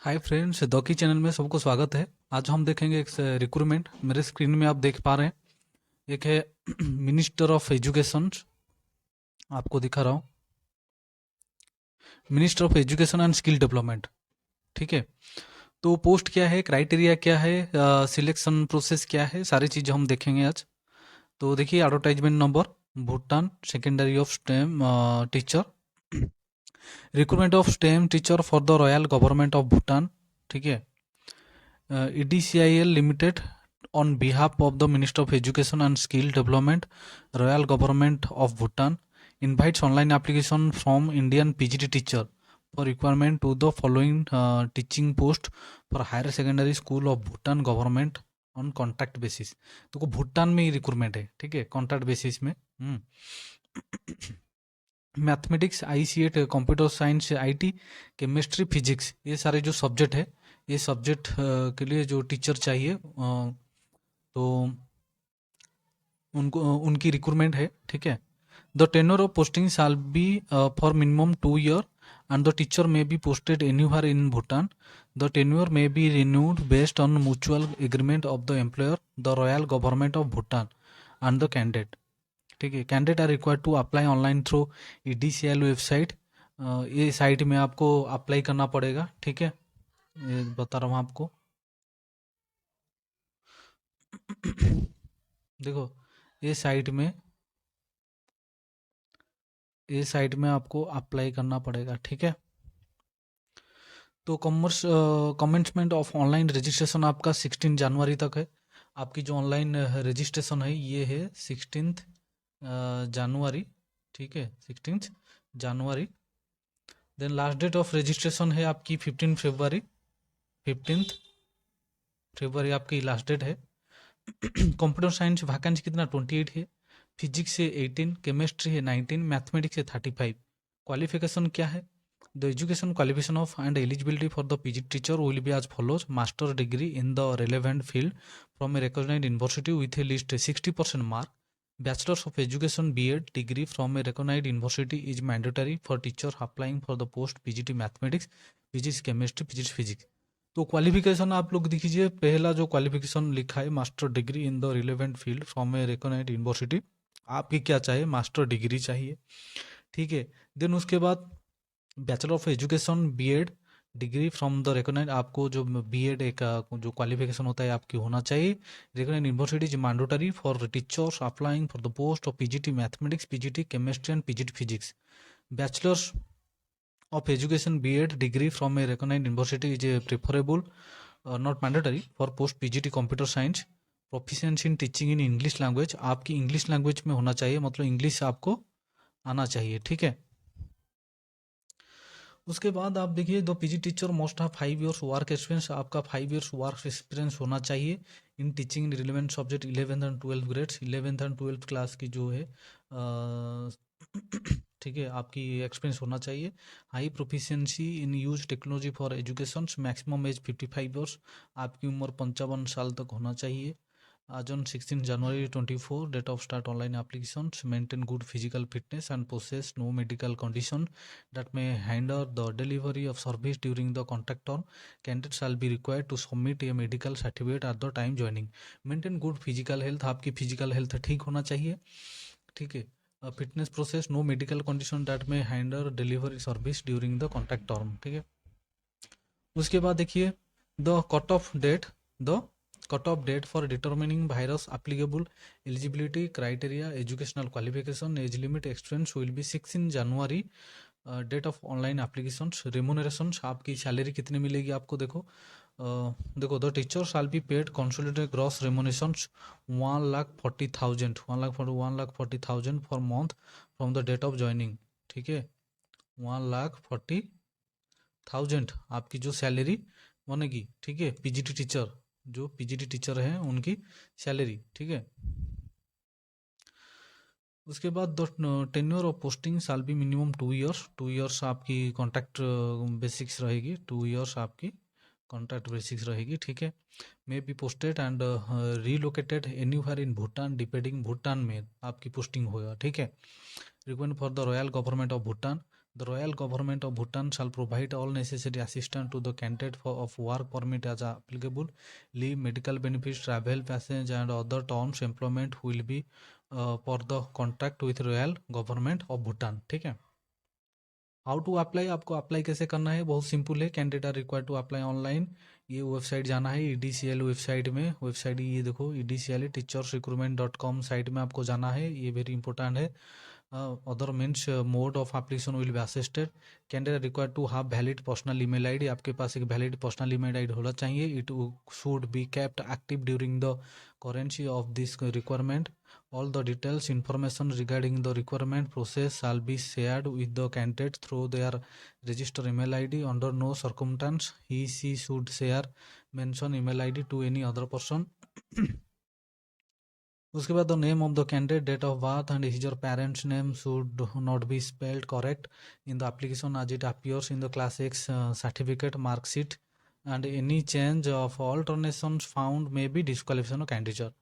Hi friends, दौकी channel में सबको स्वागत है। आज हम देखेंगे एक रिक्रूटमेंट। मेरे स्क्रीन में आप देख पा रहे हैं, एक है मिनिस्टर ऑफ एजुकेशन। आपको दिखा रहा हूँ, minister of education and skill development. ठीक है, तो पोस्ट क्या है, क्राइटेरिया क्या है, सिलेक्शन प्रोसेस क्या है, सारी चीज़ हम देखेंगे आज। तो देखिए, advertisement number, Bhutan secondary of stem teacher, recruitment of stem teacher for the royal government of Bhutan. ठीक है, EDCIL Limited on behalf of the Minister of Education and Skill Development, Royal Government of Bhutan, invites online application from Indian PGT teacher for requirement to the following teaching post for higher secondary school of Bhutan government on contract basis। तो भूटान में ही recruitment है, ठीक है, contract basis में। Mathematics, ICAT, computer science, IT, chemistry, physics, ये सारे जो subject है, ये सब्जेक्ट के लिए जो टीचर चाहिए, तो उनको उनकी रिक्रूटमेंट है। ठीक है, the tenure of posting shall be for minimum 2 year and the teacher may be posted anywhere in Bhutan. The tenure may be renewed based on mutual agreement of the employer, the royal government of Bhutan and the candidate। ठीक है, candidate are required to apply online through EDCIL website. ये site में आपको apply करना पड़ेगा। ठीक है, ये बता रहा हूँ आपको। देखो, ये साइट में आपको अप्लाई करना पड़ेगा। ठीक है, तो कमेंसमेंट ऑफ ऑनलाइन रजिस्ट्रेशन आपका 16 जनवरी तक है। आपकी जो ऑनलाइन रजिस्ट्रेशन है ये है 16 जनवरी। ठीक है, 16 जनवरी। Then last date of registration है आपकी 15 फरवरी। 15 फरवरी आपकी लास्ट डेट है। कंप्यूटर साइंस वैकेंसी कितना, 28 है। फिजिक्स से 18, केमिस्ट्री है 19, मैथमेटिक्स है 35। क्वालिफिकेशन क्या है, the education qualification of and eligibility for the PG teacher will be as follows: master degree in the relevant field from a recognised university with a least 60% mark. Bachelors of education BEd degree from a recognised university is mandatory for teacher applying for the post PGT mathematics, physics, chemistry, physics, physics. तो qualification आप लोग दीजिए, पहला जो qualification लिखा है, master degree in the relevant field from a recognised university. आपकी क्या चाहिए, मास्टर डिग्री चाहिए। ठीक है, देन उसके बाद bachelor of education BEd degree from the recognised, आपको जो BEd एक जो क्वालिफिकेशन होता है आपकी होना चाहिए। Recognised university is mandatory for teachers applying for the post of PGT mathematics, PGT chemistry and PGT physics. Bachelors of education BEd degree from a recognized university is preferable, not mandatory, for post PGT computer science। proficiency in teaching in English language, आपकी English language में होना चाहिए, मतलब English आपको आना चाहिए। ठीक है, उसके बाद आप देखिए, दो PG teacher most of 5 years work experience, आपका 5 years वर्क एक्सपीरियंस होना चाहिए in teaching in relevant subject 11th and 12th grades, 11th and 12th class की जो है ठीक है, आपकी एक्सपीरियंस होना चाहिए। High proficiency in use technology for education, maximum age 55 years, आपकी उम्र 55 साल तक होना चाहिए। आज on 16 January 24, date of start online application. Maintain good physical fitness and possess no medical condition that may hinder the delivery of service during the contract term. Candidate shall be required to submit a medical certificate at the time joining. Maintain good physical health, आपकी physical health ठीक होना चाहिए। ठीक है, fitness process, no medical condition that में hinder delivery service during the contract term. ठीक है, उसके बाद देखिए, the cut off date for determining various applicable eligibility criteria educational qualification age limit experience will be 16 जनवरी। Date of online application. Remuneration, आपकी salary कितनी मिलेगी आपको, देखो देखो, the teacher shall be paid consolidated gross remuneration 1,40,000 1,40,000 for month from the date of joining. ठीक है, 1,40,000 आपकी जो सैलरी बनेगी। ठीक है, PGT टीचर, जो PGT टीचर हैं उनकी सैलरी। ठीक है, उसके बाद the tenure of posting shall be minimum 2 years। 2 years आपकी कॉन्ट्रैक्ट बेसिक्स रहेगी, 2 years आपकी कॉन्ट्रैक्ट बेसिक्स रहेगी। ठीक है, may be posted and relocated anywhere in Bhutan depending, Bhutan में आपकी पोस्टिंग होगा। ठीक है, requirement for the royal government of Bhutan, The royal government of Bhutan shall provide all necessary assistance to the candidate of work permit as applicable. Leave, medical benefits, travel, passage and other terms employment will be for the contract with royal government of Bhutan. ठीक है. How to apply, आपको apply कैसे करना है, बहुत simple है. Candidate are required to apply online. ये website जाना है EDCL वेबसाइट में. वेबसाइट ये देखो EDCL teachersrecruitment.com साइट में आपको जाना है. ये वेरी इंपॉर्टेंट है. Other means mode of application will be assisted. Candidate required to have valid personal email ID. आपके पास एक वैलिड पर्सनल ईमेल आईडी होना चाहिए. It should be kept active during the currency of this requirement. All the details information regarding the requirement process shall be shared with the candidate through their registered email ID. Under no circumstance she should share mention email ID to any other person. उसके बाद the name of the candidate, date of birth and his और parents name should not be spelled correct in the application as it appears in the class X certificate marksheet, and any change of alternations found may be disqualification of candidate.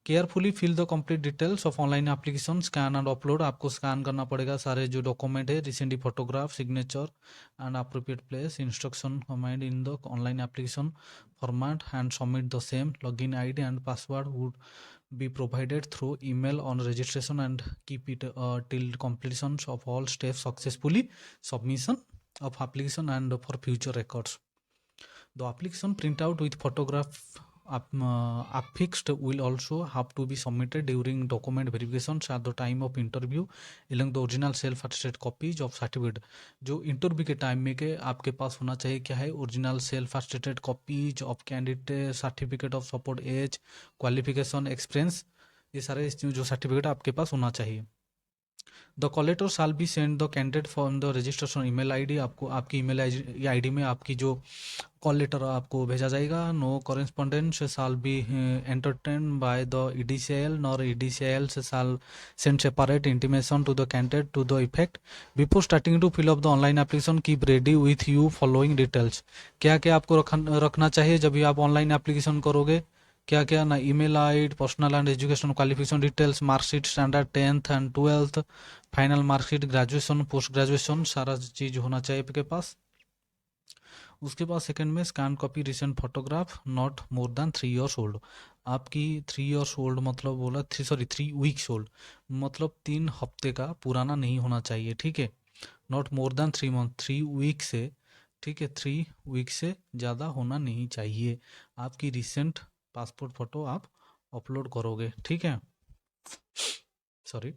Carefully fill the complete details of online application. Scan and upload, आपको scan करना पड़ेगा सारे जो document है, recently photograph, signature and appropriate place, instruction command in the online application format and submit the same. Login ID and password would be provided through email on registration and keep it till completion of all steps successfully submission of application and for future records. The application printout with photograph affixed will also have to be submitted during document verifications at the time of interview along the original self attested copies of certificate. जो interview के time में के आपके पास होना चाहिए क्या है, original self attested copies of candidate certificate of support age, qualification, experience, ये सारे जो सर्टिफिकेट आपके पास होना चाहिए. The call letter shall be send the candidate for the registration email ID. आपको आपकी ईमेल आईडी में आपकी जो कॉल लेटर आपको भेजा जाएगा. No correspondence shall be entertain by the EDCL nor EDCL shall send separate intimation to the candidate to the effect. Before starting to fill up the online application keep ready with you following details. क्या क्या आपको रखना चाहिए जब भी आप online application करोगे, क्या क्या ना, email ID, personal and education qualification details, marksheet, standard 10th and 12th, final marksheet, graduation, post graduation, सारा चीज़ होना चाहिए आपके पास. उसके बाद सेकंड में scan copy recent photograph not more than 3 years old. आपकी 3 years ओल्ड मतलब बोला 3 weeks ओल्ड, मतलब 3 हफ्ते का पुराना नहीं होना चाहिए. ठीक है, not more than 3 months, 3 week से, ठीक है, 3 week से ज़्यादा होना नहीं चाहिए. आपकी रिसेंट पासपोर्ट फोटो आप अपलोड करोगे. ठीक है, सॉरी.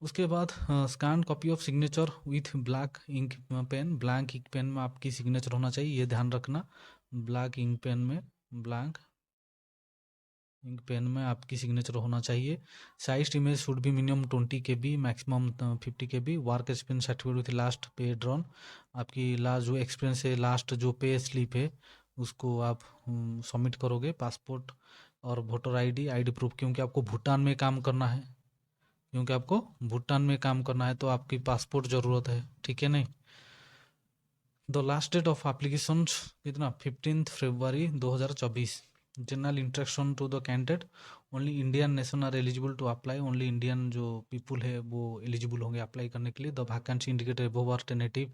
उसके बाद scan copy of signature with black ink pen. Blank ink pen में आपकी सिग्नेचर होना चाहिए, ये ध्यान रखना. ब्लैक इंक पेन में, ब्लैंक इंक पेन में आपकी सिग्नेचर होना चाहिए. Size image should be minimum 20 KB, maximum 50 KB. Work experience certificate with last pay drawn. आपकी लास्ट जो एक्सपीरियंस है, लास्ट जो पे स्लिप है, उसको आप सबमिट करोगे. पासपोर्ट और वोटर आईडी प्रूफ, क्योंकि आपको भूटान में काम करना है, क्योंकि आपको भूटान में काम करना है तो आपकी पासपोर्ट ज़रूरत है. ठीक है नहीं. The last date of application कितना, 15 February 2024. General instruction to the candidate, only Indian nation are eligible to apply. Only Indian जो पीपुल है वो एलिजिबल होंगे अप्लाई करने के लिए. The vacancy indicated above alternative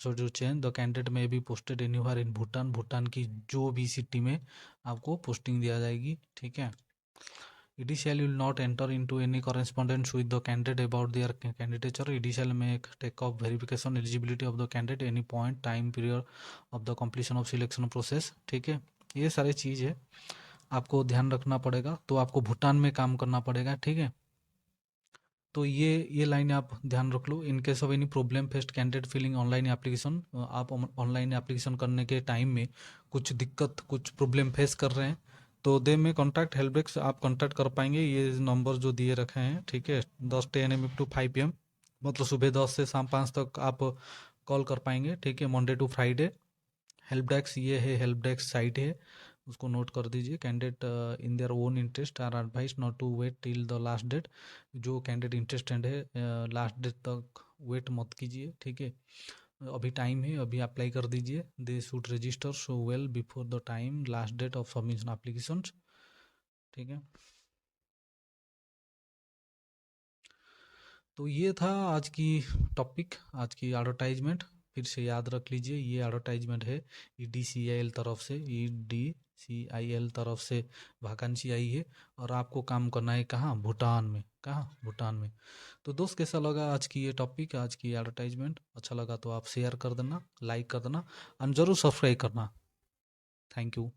so जो change the candidate may be posted anywhere in Bhutan. Bhutan की जो भी सिटी में आपको पोस्टिंग दिया जाएगी. ठीक है. EDCL will not enter into any correspondence with the candidate about their candidature. EDCL may take up verification eligibility of the candidate any point time period of the completion of selection process. ठीक है, ये सारी चीज़ है, आपको ध्यान रखना पड़ेगा. तो आपको भूटान में काम करना पड़ेगा. ठीक है, तो ये लाइन आप ध्यान रख लो. In case of any problem faced candidate filling online application, आप ऑनलाइन एप्लीकेशन करने के टाइम में कुछ दिक्कत, कुछ प्रॉब्लम फेस कर रहे हैं, तो दे में कॉन्टैक्ट हेल्प डेस्क आप कॉन्टैक्ट कर पाएंगे. ये नंबर जो दिए रखे हैं, ठीक है, 10 AM to 5 PM, मतलब सुबह 10 से शाम 5 तक आप कॉल कर पाएंगे. ठीक है, Monday to Friday. Help desk ये है, हेल्प डेस्क साइट है, उसको नोट कर दीजिए. Candidate in their own interest are advise not to wait till the last date. जो कैंडिडेट इंटरेस्टेड है, लास्ट डेट तक वेट मत कीजिए. ठीक है, अभी टाइम है, अभी अप्लाई कर दीजिए. They should register so well before the time last date of submission application. ठीक है, तो ये था आज की टॉपिक, आज की एडवर्टाइजमेंट। फिर से याद रख लीजिए, ये एडवर्टाइजमेंट है EDCIL तरफ से, EDCIL तरफ से वैकेंसी आई है और आपको काम करना है कहाँ, भूटान में। कहाँ, भूटान में। तो दोस्त कैसा लगा आज की ये टॉपिक, आज की एडवर्टाइजमेंट? अच्छा लगा तो आप शेयर कर देना, लाइक कर देना और ज़रूर सब्सक्राइब करना। Thank you.